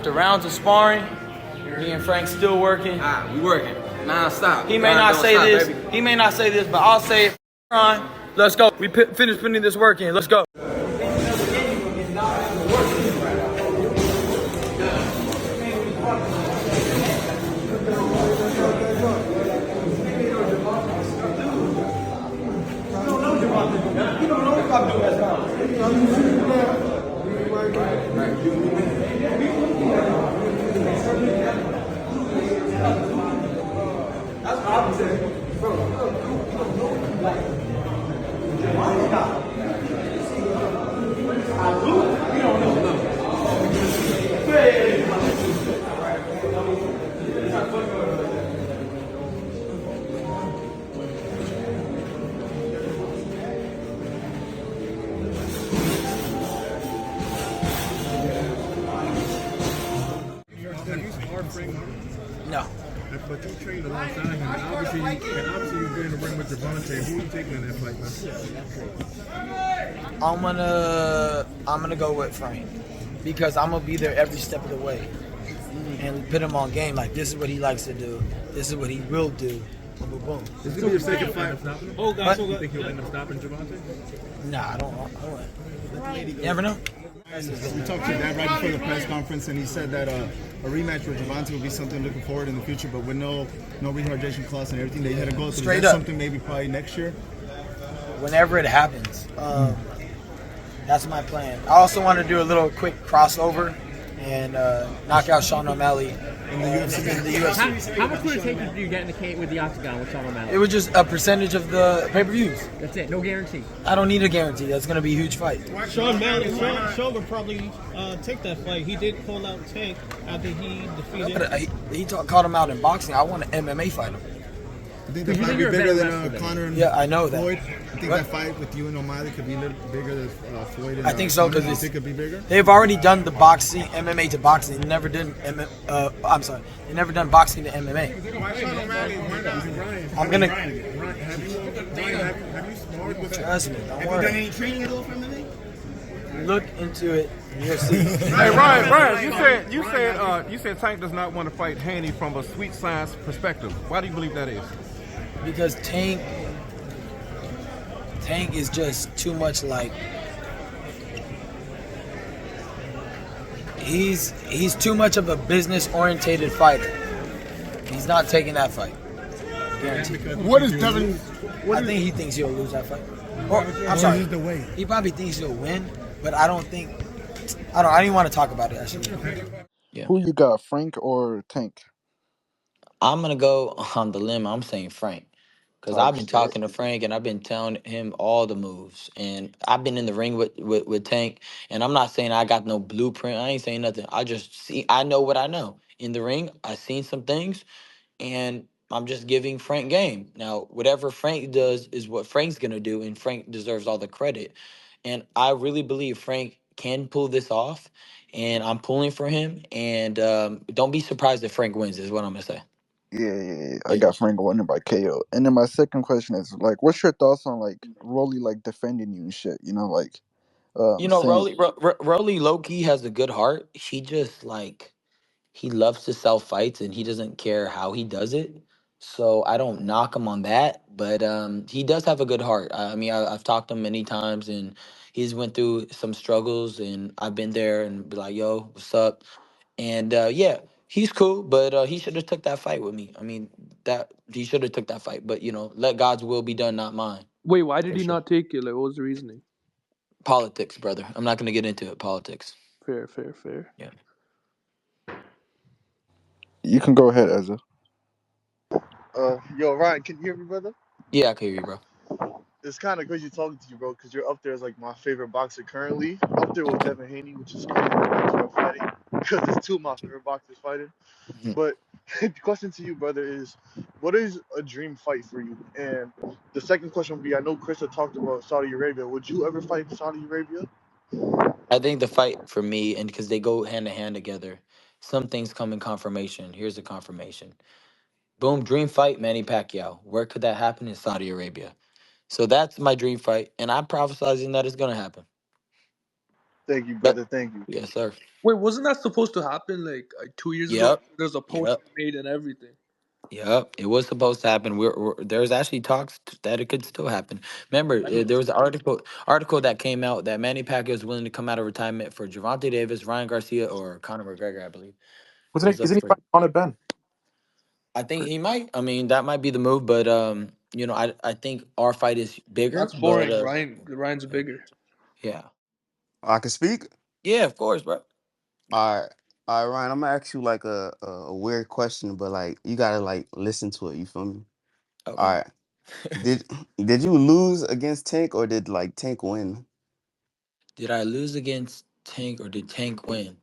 after rounds of sparring, me and Frank still working. We working non-stop. He may not say this. Baby. He may not say this, but I'll say it. Let's go. We finished putting this work in. Let's go. You don't know what I'm doing as well. That's what I was saying. Bro, you don't know what you like. Why not? I do. You don't know. No. But you trained alongside him, and obviously you're going to ring with Gervonta. Who are you taking in that fight, man? I'm gonna go with Frank because I'm gonna be there every step of the way and put him on game. Like, this is what he likes to do. This is what he will do. Boom, boom, boom. Is this your second fight? Oh, guys, you think he'll end up stopping Gervonta? Nah, I don't. You never know. We talked to your dad right before the press conference, and he said that a rematch with Gervonta would be something looking forward in the future, but with no rehydration clause and everything that you had to go through. Straight is that up. Something maybe probably next year? Whenever it happens. That's my plan. I also want to do a little quick crossover and knock out Sean O'Malley in the UFC. How much would it take you to get in the cage with the octagon with Sean O'Malley? It was just a percentage of the pay-per-views. That's it. No guarantee. I don't need a guarantee. That's going to be a huge fight. Sean would probably take that fight. He did call out Tank after he defeated. He called him out in boxing. I want an MMA fighter. I think that fight would be bigger than Conor and I know that. Floyd. I think that fight with you and O'Malley could be a little bigger than Floyd and I think so, because it could be bigger. They've already done the boxing, MMA to boxing. They never did they never done boxing to MMA. I'm gonna. Have you sparred with Trust me. Don't Have you worry. done any training at all for MMA? Look into it. You'll see. Hey Ryan, you said Tank does not want to fight Haney from a sweet science perspective. Why do you believe that is? Because Tank is just too much like he's too much of a business orientated fighter. He's not taking that fight. Guaranteed. What is Devin? I think he thinks he'll lose that fight. Or, I'm sorry. The way. He probably thinks he'll win, but I don't even want to talk about it actually. Yeah. Who you got, Frank or Tank? I'm going to go on the limb. I'm saying Frank. Because Talk I've been shit. talking to Frank and I've been telling him all the moves. And I've been in the ring with Tank. And I'm not saying I got no blueprint. I ain't saying nothing. I know what I know. In the ring, I seen some things. And I'm just giving Frank game. Now, whatever Frank does is what Frank's going to do. And Frank deserves all the credit. And I really believe Frank can pull this off. And I'm pulling for him. And don't be surprised if Frank wins, is what I'm going to say. Yeah. I got Frank winning by KO. And then my second question is like, what's your thoughts on like Rolly like defending you and shit? You know, like, saying, Rolly low-key has a good heart. He just, like, he loves to sell fights and he doesn't care how he does it. So I don't knock him on that. But he does have a good heart. I mean, I've talked to him many times and he's went through some struggles and I've been there and be like, yo, what's up? And yeah, he's cool, but he should have took that fight with me. I mean, that he should have took that fight. But, let God's will be done, not mine. Wait, why did For he sure. not take you? Like, what was the reasoning? Politics, brother. I'm not going to get into it. Politics. Fair. Yeah. you can go ahead, Ezra. Yo, Ryan, can you hear me, brother? Yeah, I can hear you, bro. It's kind of crazy talking to you, bro, because you're up there as like my favorite boxer currently. Up there with Devin Haney, which is crazy we're fighting, because it's two of my favorite boxers fighting. Mhm. But the question to you, brother, is what is a dream fight for you? And the second question would be, I know Krista talked about Saudi Arabia. Would you ever fight in Saudi Arabia? I think the fight for me, and because they go hand to hand together, some things come in confirmation. Here's the confirmation. Boom, dream fight, Manny Pacquiao. Where could that happen? In Saudi Arabia. So that's my dream fight, and I'm prophesizing that it's going to happen. Thank you, But brother. Thank you. yes, sir. Wait, wasn't that supposed to happen like 2 years ago? Yep. There's a poster Yep. made and everything. Yep, it was supposed to happen. There's actually talks that it could still happen. Remember, there was an article that came out that Manny Pacquiao is willing to come out of retirement for Gervonta Davis, Ryan Garcia, or Conor McGregor. I believe it Wasn't was it? up Isn't he for. fighting Conor Ben? I think he might. I mean, that might be the move, but I think our fight is bigger. That's But boring. Ryan's bigger. yeah, I can speak. yeah, of course, bro. All right, Ryan. I'm gonna ask you like a weird question, but like you gotta like listen to it. You feel me? All Okay. right. Did did you lose against Tank or did like Tank win? Did I lose against Tank or did Tank win?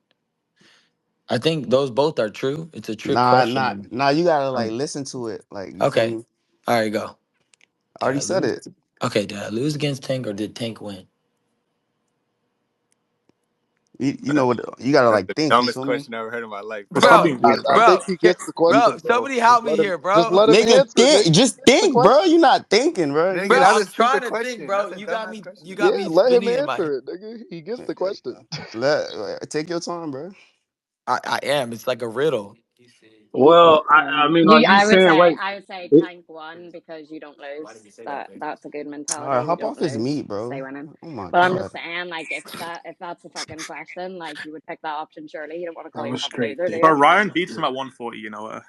I think those both are true. It's a trick Nah, nah, question. nah. You gotta like Um, listen to it. Like you feel okay. me? All right, go. I Did already I said lose? it. Okay, did I lose against Tank or did Tank win? You know what? You gotta That's like the think. You dumbest feel me? question I ever heard in my life, It's bro. probably Bro, weird, I bro. think bro, he gets the question, bro, bro. somebody help me Let him here, just bro. let him Nigga, answer, think. nigga. Just The think, bro. question. You not thinking, bro. You Nigga, Bro, feel that's me? a I'm trying stupid to think, question. bro. That's a dumbass You question. got Yeah, me let him spinning in my. answer it, nigga. He gets the question. Take your time, bro. I am. It's like a riddle. Well, I Okay. mean, are You, you saying wait? I would say it- tank one because you don't lose. That's a good All right, mentality. You hop don't off his lose. meat, Stay bro. winning. Oh my But I'm god. just saying, like, if that's a fucking question, like, you would pick that option. Surely you don't want to call I'm a yourself a straight loser, do dick. But you? Ryan beats him at 140.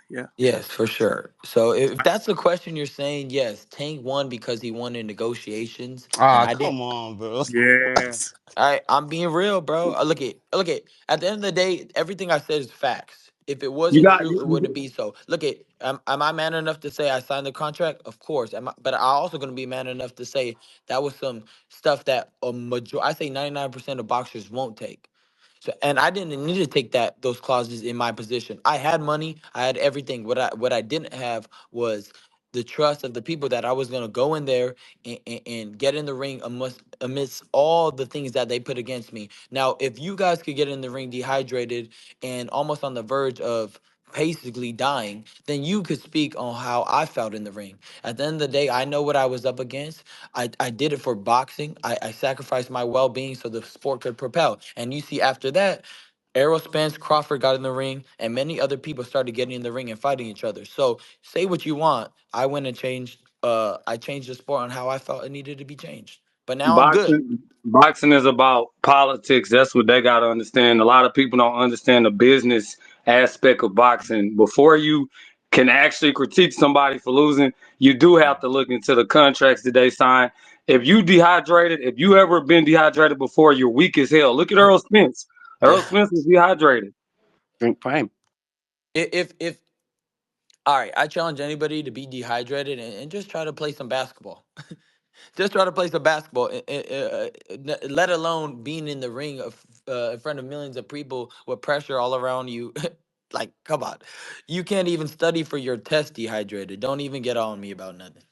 Yeah. Yes, for sure. So if that's the question you're saying, yes, Tank won because he won in negotiations, and Ah, I didn't. come on, bro. Yeah. I'm being real, bro. Look at. At the end of the day, everything I said is facts. If it you wasn't got true, it wouldn't be so. Look at. Am I man enough to say I signed the contract? Of course. But I also gonna be man enough to say that was some stuff that I say 99% of boxers won't take. So and I didn't need to take those clauses in my position. I had money, I had everything. What I didn't have was the trust of the people that I was gonna go in there and get in the ring amidst all the things that they put against me. Now, if you guys could get in the ring dehydrated and almost on the verge of basically dying, then you could speak on how I felt in the ring. At the end of the day, I know what I was up against. I did it for boxing. I sacrificed my well-being so the sport could propel. And you see, after that, Errol Spence, Crawford got in the ring, and many other people started getting in the ring and fighting each other. So say what you want. I went and changed. I changed the sport on how I felt it needed to be changed. But now I'm good. boxing is about politics. That's what they got to understand. A lot of people don't understand the business aspect of boxing. Before you can actually critique somebody for losing, you do have to look into the contracts that they sign. If you dehydrated, if you ever been dehydrated before, you're weak as hell. Look at Earl Spence. Earl Yeah. Spence was dehydrated. Drink prime. If all right, I challenge anybody to be dehydrated and just try to play some basketball. Just try to play some basketball, let alone being in the ring in front of millions of people with pressure all around you. Like, come on, you can't even study for your test dehydrated. Don't even get on me about nothing.